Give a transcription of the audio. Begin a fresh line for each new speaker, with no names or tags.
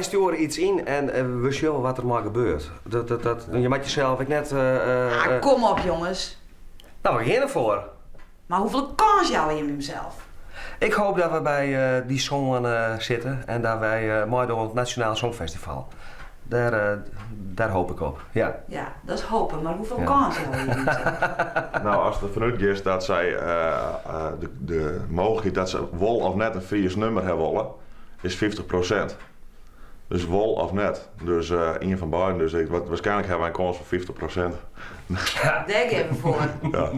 wij sturen iets in en we zien wat er maar gebeurt. Je maakt jezelf ik net...
Kom op jongens.
Nou, we beginnen voor.
Maar hoeveel kans jou in hemzelf?
Ik hoop dat we bij die zongen zitten en dat wij mooi door het Nationaal Songfestival. Daar hoop ik op, ja.
Ja, dat is hopen, maar hoeveel kans jou in hemzelf?
Nou, als er vanuit is dat zij de mogelijkheid dat ze wel of net een Fries nummer hebben willen, is 50%. Dus wel of net. Dus een van beiden. Dus waarschijnlijk hebben wij een kans van 50%.
Daar geven we voor.
Ja.